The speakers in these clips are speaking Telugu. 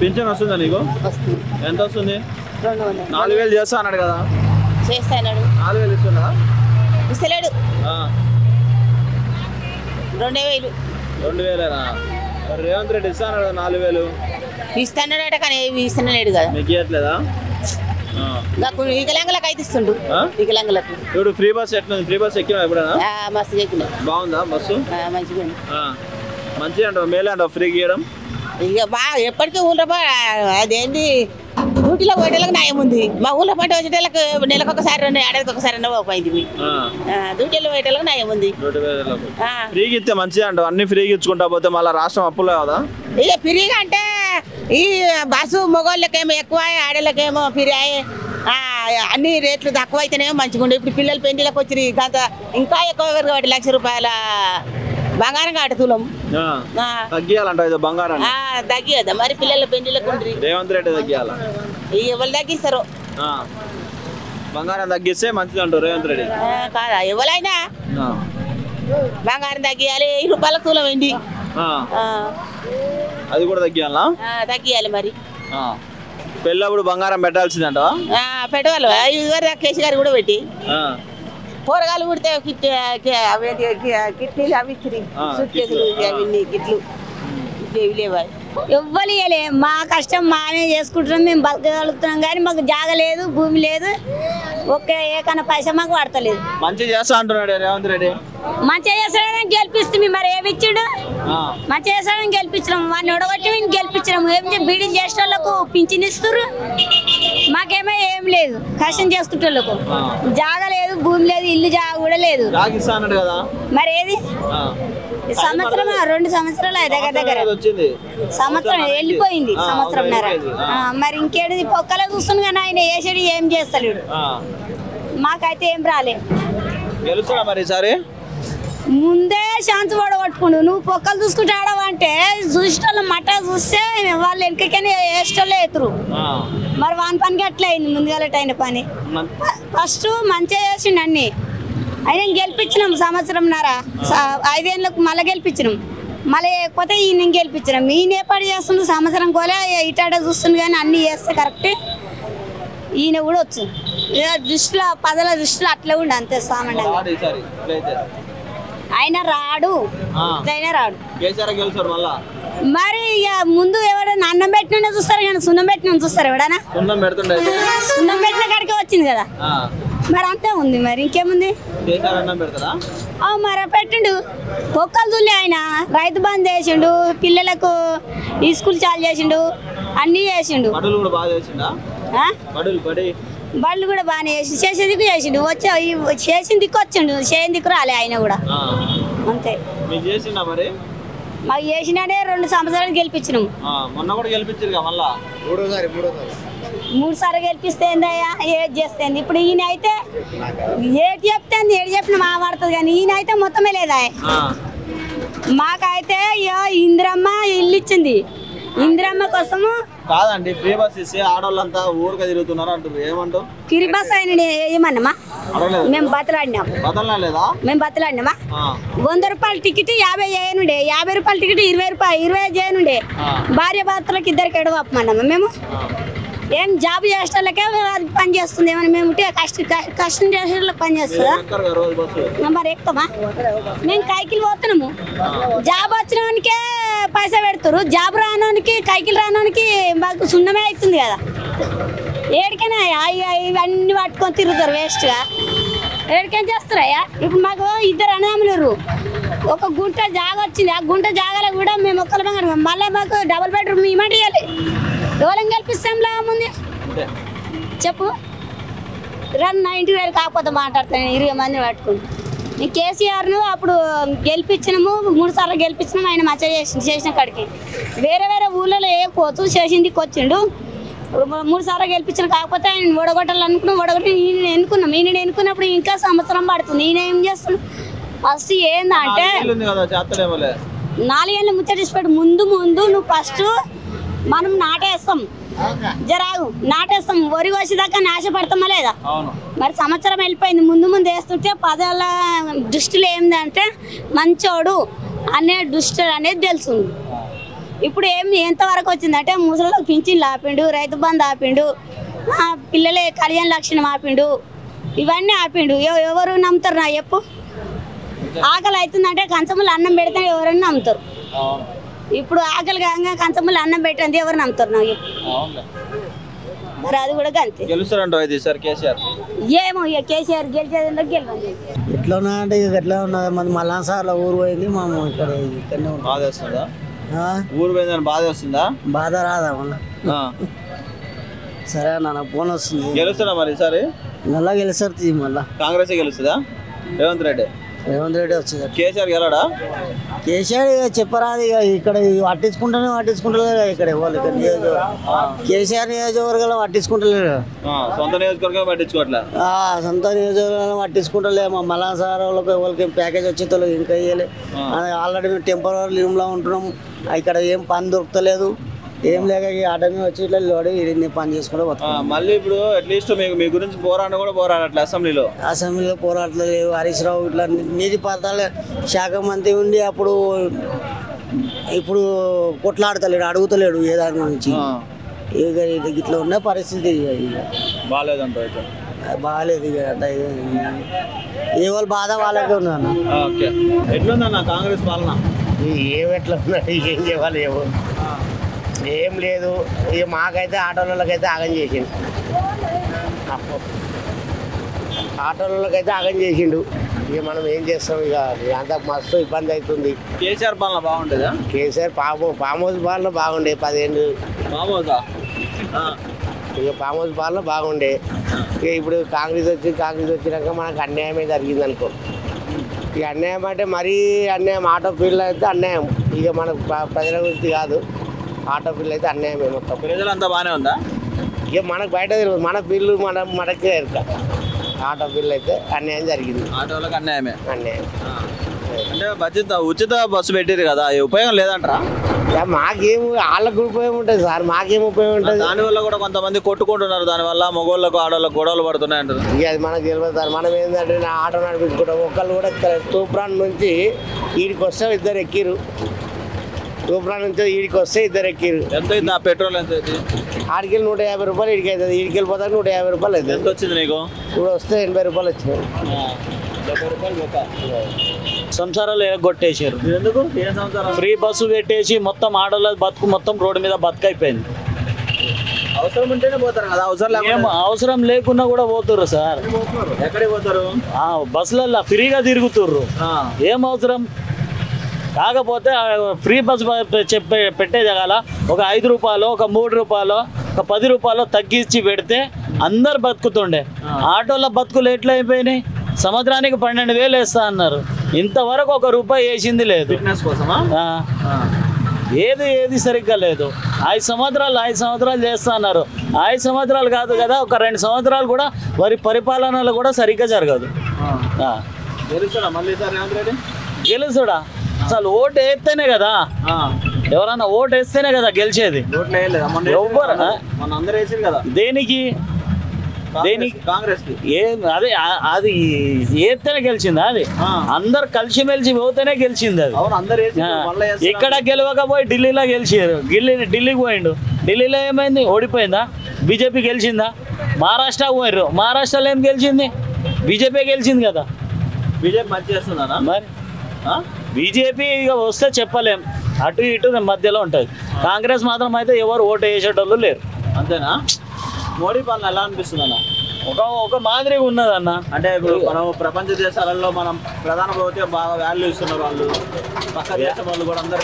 పింఛన్ వస్తుందా నీకు? ఎంత వస్తుంది? 4000 చేస్తా అన్నాడు కదా. చేస్తాడు 4000 ఇస్తున్నా ఇస్తలేడు. 2000 రేవంత్ రెడ్డి ఇస్తా అన్నాడు 4000 ఇస్తాడట కానీ ఇస్తలేడు కదా. మీకు ఇవ్వట్లేదా? వికలాంగులకు అయితే ఇస్తుండు. వికలాంగులకు ఇప్పుడు ఫ్రీ బస్ ఎట్లుంది? ఫ్రీ బస్ ఎక్కినా ఎప్పుడైనా? మస్తు ఎక్కినా. బాగుందా బస్సు? మంచిగా మంచిగా అంటావు, మేలే అంటావు ఫ్రీకి ఇవ్వడం? ఇక బాగా ఎప్పటికీ ఊళ్ళో అదేంటి డ్యూటీలో పోయేటోళ్ళకి న్యాయం ఉంది. మా ఊళ్ళో పంట వచ్చేటోళ్ళకి నెలకు ఒకసారి ఏడాదికి ఒకసారి పోయింది. డ్యూటీలో పోయేటోళ్ళకి న్యాయం ఉంది. ఫ్రీకి ఇస్తే మంచిగా అంటావు. అన్ని ఫ్రీకి ఇచ్చుకుంటా పోతే మళ్ళీ రాష్ట్రం అప్పులు కదా. ఇక ఫ్రీగా అంటే ఈ బస్సు మగవాళ్ళకేమో ఎక్కువ, ఆడళ్ళకేమో ఫ్రీ. అన్ని రేట్లు తక్కువ అయితేనేమో మంచిగా ఉండే. ఇప్పుడు పిల్లలు పెళ్లిలకు వచ్చి ఇంకా ఎక్కువ కాబట్టి 1,00,000 రూపాయల బంగారం కాటుతున్నాం. తగ్గియాలంట బంగారం. తగ్గియదా మరి పిల్లల పెళ్లిలకు? రేవంత్ రెడ్డి తగ్గియాల. ఎవరు తగ్గిస్తారు? బంగారం తగ్గిస్తే మంచిది అంటారు రేవంత్ రెడ్డి కాదా? ఎవరైనా బంగారం తగ్గియాలి. 1000 రూపాయలకు తులం వెండి అది కూడా తగ్గియాలా? తగ్గియాలి మరి. పెళ్ళప్పుడు బంగారం పెట్టాల్సిందంట. పెట్టవాలి. ఇదివరకు కేసీ గారు కూడా పెట్టి కూరగాయలు పుడితే కిట్లీలు అవి ఇచ్చి సూట్ కేసులు అవన్నీ కిట్లు ఇవి లేవా? ఎవ్వరు ఇవ్వలే. మా కష్టం మానే చేసుకుంటున్నాం. మేము బతకగలుగుతున్నాం కానీ మాకు జాగ లేదు, భూమి లేదు. ఒకే ఏకన్నా పైసా మాకు పడతలేదు. మంచిగా చేస్తా అంటున్నాడు రేవంత్ రెడ్డి. మంచిగా చేస్తాడని గెలిపిస్తుంది. మరి ఏమి ఇచ్చాడు? మంచిగా చేస్తాడని గెలిపించినాము. వాడిని ఒడగొట్టి మేము గెలిపించినాము. ఏం బీడీలు చేసే వాళ్ళకు పింఛన్ ఇస్తారు. మాకేమో ఏం లేదు. కష్టం చేసుకుంటే వాళ్ళకు జాగ లేదు, భూమి లేదు, ఇల్లు జాగ కూడా లేదు. మరి ఏది సంవత్సరం 2 సంవత్సరాలు దగ్గర సంవత్సరం వెళ్ళిపోయింది. సంవత్సరంన్నర. మరి ఇంకేది పొక్కలే చూస్తుంది కానీ ఆయన వేసాడు ఏం చేస్తలేడు. మాకైతే ఏం రాలే. ముందే ఛాన్స్ పడగొట్టుకుండు. నువ్వు పొక్కలు చూసుకుంటే ఆడవంటే చూసేటోళ్ళు మట్ట చూస్తే వాళ్ళు వెనకనే వేసేటోళ్ళే ఎత్తురు. మరి వాని పనికి అట్లా అయింది. ముందుగాలట అయిన పని ఫస్ట్ మంచిగా చేసిండు అన్ని. అయినా గెలిపించినాం. సంవత్సరంన్నర 5 ఏళ్ళకు మళ్ళీ గెలిపించినాం. మళ్ళీ పోతే ఈయన గెలిపించినాం. ఈయన ఏపాటు చేస్తుంది సంవత్సరం కోలే ఇటాట చూస్తుంది కానీ అన్నీ చేస్తే కరెక్ట్. ఈయన కూడా వచ్చింది. దృష్టిలో పదల దృష్టిలో అట్లా ఉండి అంతే సామాన్య. ఆయన రాడు, అయినా రాడు. మరి ఇక ముందు ఎవడన్నా అన్నం పెట్టినా చూస్తారు కానీ సున్నం పెట్టినా చూస్తారు. ఎవడన్నా సున్నం పెట్టిన కాడికే వచ్చింది కదా. మరి అంతే ఉంది. మరి ఇంకేముంది? మరి పెట్టిండు. ఒక్కలు చూలే ఆయన రైతు బంద్ చేసిండు. పిల్లలకు ఈ స్కూల్ చాలు చేసిండు. అన్నీ చేసిండు. బళ్ళు కూడా బాగానే చేసే దిక్కు చేసిండు. చేసిన దిక్కు వచ్చిండు. చేయని దిక్కు రాలే ఆయన కూడా అంతే. మాకు చేసినాడే 2 సంవత్సరాలు గెలిపించినాం. 3 సార్లు గెలిపిస్తే ఏందయ్యా? ఏది చేస్తేంది? ఇప్పుడు ఈయన అయితే ఏది చెప్తే ఏడు చెప్పిన మా పడుతుంది కానీ ఈయన అయితే మొత్తమే లేదా. మాకైతే ఇందిరమ్మ ఇల్లు ఇచ్చింది. ఇందిరమ్మ కోసము కాదండి ఫ్రీ బస్ ఇస్తే ఆడవాళ్ళంతా ఊరుగా తిరుగుతున్నారు అంటారు. ఏమంటావు? ఫ్రీ బస్ ఆయన ఏమన్నామా? మేము బతలాడినాం. మేము బతలాడినామా? 100 రూపాయల టికెట్ 50 చేయనుండే. 50 రూపాయల టికెట్ 20 రూపాయలు 20 చేయనుండే. భార్య భర్తలకు 2 ఎడవప్పమన్నామా? మేము ఏం జాబ్ చేసేటోళ్ళకే అది పని చేస్తుంది. ఏమన్నా మేము కష్టం చేసేటోళ్ళకి పని చేస్తుందా? మరి ఎక్కువమా? మేము కైకిలు పోతున్నాము. జాబ్ వచ్చినవానికే పైసా పెడతారు. జాబ్ రానోనికి కైకిలు రానోనికి మాకు సున్నమే అవుతుంది కదా. ఏడికైనా ఇవన్నీ పట్టుకొని తిరుగుతారు వేస్ట్గా. ఏడికైనా చేస్తారయ్యా. ఇప్పుడు మాకు 2 అన్నదమ్ములు. ఒక గుంట జాగ వచ్చింది. ఆ గుంట జాగాలో కూడా మేము ఒక్కరు మళ్ళీ మాకు డబుల్ బెడ్రూమ్ ఇవ్వమంటే ఇవ్వాలి. ఎవరైనా గెలిపిస్తాం లాభముంది చెప్పు. నా ఇంటికి వెళ్ళి కాకపోతే మాట్లాడతాను 20 మందిని పట్టుకుని. నీ కేసీఆర్ను అప్పుడు గెలిపించినాము. 3 సార్లు గెలిపించినాము. ఆయన మచ్చ చేసిన కాడికి వేరే ఊళ్ళలో వేయకపోవచ్చు. చేసిందికి వచ్చిండు. 3 సార్లు గెలిపించిన కాకపోతే ఆయన ఓడగొట్టాలనుకున్నాం. ఓడగొట్టి ఈయన ఎన్నుకున్నాం. ఈయన ఎన్నుకున్నప్పుడు ఇంకా సంవత్సరం పడుతుంది. ఈయన ఏం చేస్తున్నాడు? ఫస్ట్ ఏందంటే 4 ఏళ్ళ ముచ్చటిసిపెట్టు. ముందు నువ్వు ఫస్ట్ మనం నాటేస్తాం. జరాగు నాటేస్తాం. వరి వచ్చేదాకా నాశపడతామా లేదా? మరి సంవత్సరం వెళ్ళిపోయింది. ముందు వేస్తుంటే పదాల దృష్టిలో ఏంటంటే మంచోడు అనే దృష్టి అనేది తెలుస్తుంది. ఇప్పుడు ఎంతవరకు వచ్చిందంటే ముసలికి పింఛన్లు ఆపిండు, రైతు బంధు ఆపిండు, పిల్లలే కళ్యాణ లక్ష్యం ఆపిండు, ఇవన్నీ ఆపిండు. ఎవరు నమ్ముతారు నా చెప్పు? ఆకలి అవుతుందంటే కంచములు అన్నం పెడితే ఎవరైనా నమ్ముతారు. ఇప్పుడు ఆకలి కాగా కంచములు అన్నం పెట్టండి ఎవరు నమ్ముతారు నా చెప్పు? మరి అది కూడా అంతే. ఏమో ఇక కేసీఆర్ గెలిచేది గెలవండి. ఎట్లా ఉన్నాయంటే ఇక ఎట్లా ఉన్నది మన మళ్ళా సార్లు ఊరు పోయింది మేము ఇక్కడనే ఉంటాం. బాధ వస్తుందా? ఊరు పోయిందని బాధ వస్తుందా? బాధ రాదా మళ్ళా? సరే అన్న ఫోన్ వస్తుంది. గెలుస్తున్నా మరి ఈసారి మళ్ళా గెలుస్తారు మళ్ళా కాంగ్రెస్ గెలుస్తుందా? రేవంత్ రెడ్డి వచ్చింది. కేసీఆర్ గెలడా? కేసీఆర్ చెప్పరాదు ఇక ఇక్కడ పట్టించుకుంటలేదు ఇక్కడ కేసీఆర్ నియోజకవర్గంలో పట్టించుకుంటలేడు. సొంత నియోజకవర్గం పట్టించుకోవట్లే. సొంత నియోజకవర్గంలో పట్టించుకుంటలే. మా మళ్ళా సార్ వాళ్ళకి ఎవరికి ప్యాకేజ్ వచ్చేతో ఇంకా ఇవ్వలే. ఆల్రెడీ మేము టెంపరీ లీవ్లో ఉంటున్నాం. ఇక్కడ ఏం పని దొరకలేదు, ఏం లేక ఆటమే వచ్చి ఇట్లా లోడి పని చేసుకుంటూ పోతాం. మళ్ళీ ఇప్పుడు అట్లీస్ట్ మీకు మీ గురించి పోరాటం కూడా పోరాడట్లే అసెంబ్లీలో పోరాడలేదు. హరీష్ రావు ఇట్లా నీటిపారుదల శాఖ మంత్రి ఉండి అప్పుడు ఇప్పుడు కొట్లాడతలేడు, అడుగుతలేడు ఏ దాని గురించి. ఇక ఇట్లా ఉన్న పరిస్థితి బాగాలేదంట. బాగాలేదు ఇక ఏ వాళ్ళ బాధ వాళ్ళకే ఉన్నాను. ఎట్లుందన్న కాంగ్రెస్ పాలన? ఎట్లా ఉన్నది ఏం చేయాలి ఏం లేదు. ఇక మాకైతే ఆటోలకైతే ఆగం చేసిండు, ఇక మనం ఏం చేస్తాం? ఇక అంత మస్తు ఇబ్బంది అవుతుంది. కేసీఆర్ పాలన బాగుండేదా? కేసీఆర్ ఫామ్ హౌస్ పాలన బాగుండే 10 ఏళ్ళు. ఇక ఫామ్ హౌస్ పాలన బాగుండే. ఇక ఇప్పుడు కాంగ్రెస్ వచ్చినాక మనకు అన్యాయమే జరిగింది అనుకో. ఇక అన్యాయం అంటే మరీ అన్యాయం. ఆటో ఫీల్డ్ అయితే అన్యాయం. ఇక మనకు ప్రజల గురించి కాదు, ఆటో ఫీల్డ్ అయితే అన్యాయమే మొత్తం. ప్రజలంతా బాగానే ఉందా? ఇక మనకు బయట తెలియదు, మన ఫీల్డ్ మనకే ఎరక. ఆటో ఫీల్డ్ అయితే అన్యాయం జరిగింది. ఆటోలకు అన్యాయం. అంటే ఉచిత బస్సు పెట్టారు కదా, ఉపయోగం లేదంటారా? మాకేం వాళ్ళకు ఉపయోగం ఉంటుంది సార్, మాకేం ఉపయోగం ఉంటుంది? దానివల్ల కూడా కొంతమంది కొట్టుకుంటున్నారు, దానివల్ల మగవాళ్ళకు ఆడవాళ్ళకు గొడవలు పడుతున్నాయి అంటారు. ఇక అది మనకు తెలియదు సార్. మనం ఏంటంటే ఆటో నడిపించుకుంటాం. ఒకళ్ళు కూడా తూప్రాన్ నుంచి ఈడికి వస్తే ఇద్దరు ఎక్కిరు, తూప్రాన్ నుంచి ఈడికి వస్తే ఇద్దరు ఎక్కిరు. ఎంత అయింది ఆ పెట్రోల్? ఎంత ఆడికి 150 రూపాయలు, ఇడికి అవుతుంది. ఈడికి వెళ్ళిపోతాక 150 రూపాయలు అవుతుంది. ఎంత వచ్చింది నీకు? ఇప్పుడు వస్తే 80 రూపాయలు వచ్చినాయి. సంసారాలు ఎగొట్టేసారు. ఎందుకు? ఏ సంసారం? ఫ్రీ బస్సు పెట్టేసి మొత్తం ఆడోళ్ళ బతుకు మొత్తం రోడ్డు మీద బతుకైపోయింది. అవసరం ఉంటేనే పోతారు కదా, అవసరం లేకున్నా కూడా పోతుర్రు సార్. ఎక్కడికి పోతారు? బస్సులలో ఫ్రీగా తిరుగుతుర్రు. ఏం అవసరం? కాకపోతే ఫ్రీ బస్ పెట్టే జగాల ఒక 5 రూపాయలు, ఒక 3 రూపాయలు, ఒక 10 రూపాయలు తగ్గించి పెడితే అందరు బతుకుతుండే. ఆటోల బతుకులు ఎట్లా అయిపోయినాయి? సంవత్సరానికి 12,000 వేస్తా అన్నారు, ఇంతవరకు 1 రూపాయి వేసింది లేదు. ఏది సరిగ్గా లేదు. 5 సంవత్సరాలు చేస్తా అన్నారు. 5 సంవత్సరాలు కాదు కదా, ఒక 2 సంవత్సరాలు కూడా వారి పరిపాలనలో కూడా సరిగ్గా జరగదు. గెలుసుడా? అసలు ఓటు వేస్తేనే కదా, ఎవరన్నా ఓటు వేస్తేనే కదా గెలిచేది. దేనికి కాంగ్రెస్ అదే అది ఏతేనే గెలిచిందా? అది అందరు కలిసిమెలిసి పోతేనే గెలిచింది. అది ఇక్కడ గెలవకపోయి ఢిల్లీలో గెలిచారు. ఢిల్లీకి పోయిండు. ఢిల్లీలో ఏమైంది? ఓడిపోయిందా? బీజేపీ గెలిచిందా? మహారాష్ట్ర పోయారు. మహారాష్ట్రలో ఏం గెలిచింది? బీజేపీ గెలిచింది కదా. బీజేపీ మంచి చేస్తుందా? మరి బీజేపీ ఇక వస్తే చెప్పలేం, అటు ఇటు మధ్యలో ఉంటుంది. కాంగ్రెస్ మాత్రం అయితే ఎవరు ఓటు వేసేటోళ్ళు లేరు. అంతేనా? మోడీ పాలన ఎలా అనిపిస్తుంది అన్న? ఒక మాదిరిగా ఉన్నదన్న. అంటే ఇప్పుడు మనం ప్రపంచ దేశాలలో మనం ప్రధాన ప్రభుత్వం బాగా వాల్యూ ఇస్తున్నారు, వాళ్ళు పక్క దేశం వాళ్ళు కూడా అందరు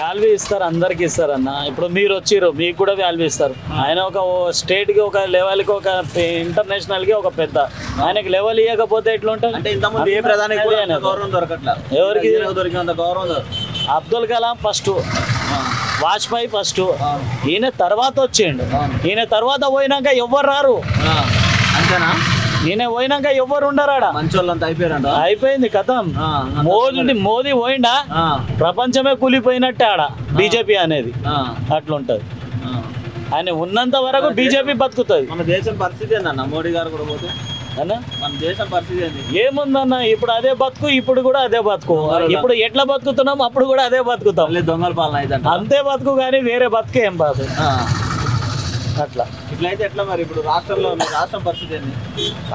వాల్యూ ఇస్తారు, అందరికి ఇస్తారన్న. ఇప్పుడు మీరు వచ్చిర్రు, మీకు కూడా వాల్యూ ఇస్తారు. ఆయన ఒక స్టేట్కి, ఒక లెవెల్కి, ఒక ఇంటర్నేషనల్కి ఒక పెద్ద, ఆయనకి లెవెల్ ఇవ్వకపోతే ఎట్లుంటుంది? అంటే ఇంతకుముందు ఏ ప్రధాని గౌరవం దొరకట్లేదు. ఎవరికి దొరికినంత గౌరవం? అబ్దుల్ కలాం ఫస్ట్, వాజ్పేయి ఫస్ట్, ఈయన తర్వాత వచ్చిండు. ఈయన తర్వాత పోయినాక ఎవ్వరు రారు. అంతేనా? ఈయన పోయినాక ఎవ్వరు ఉండరాడా? మంచోళ్ళంతా అయిపోయారంట. అయిపోయింది కథం. మోదీ పోయిండా ప్రపంచమే కూలిపోయినట్టే ఆడ బీజేపీ అనేది. అట్లుంటది. ఆయన ఉన్నంత వరకు బీజేపీ బతుకుతుంది. మన దేశం పరిస్థితి ఏందన్న మోడీ గారు కూడా పోతే? అన్న మన దేశం పరిస్థితి ఏంది? ఏముందన్న ఇప్పుడు అదే బతుకు, ఇప్పుడు కూడా అదే బతుకు. ఇప్పుడు ఎట్లా బతుకుతున్నాం అప్పుడు కూడా అదే బతుకుతాం. మళ్ళీ దొంగల పాలన అయితే అంతే బతుకు కానీ వేరే బతుకు ఏం బాదు అట్లా. ఇట్లయితే ఎట్లా మరి ఇప్పుడు రాష్ట్రంలో రాష్ట్రం పరిస్థితి ఏంది?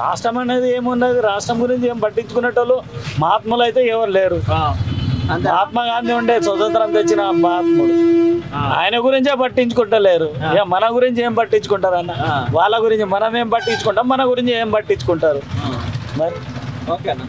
రాష్ట్రం అనేది ఏమున్నది, రాష్ట్రం గురించి ఏం పట్టించుకునేటోళ్ళు మహాత్ములు అయితే ఎవరు లేరు. అంతే. మహాత్మా గాంధీ ఉండే స్వతంత్రం తెచ్చిన మహాత్ముడు, ఆయన గురించే పట్టించుకుంటలేరు. ఇక మన గురించి ఏం పట్టించుకుంటారు అన్న? వాళ్ళ గురించి మనం ఏం పట్టించుకుంటాం, మన గురించి ఏం పట్టించుకుంటారు మరి? ఓకే అన్న.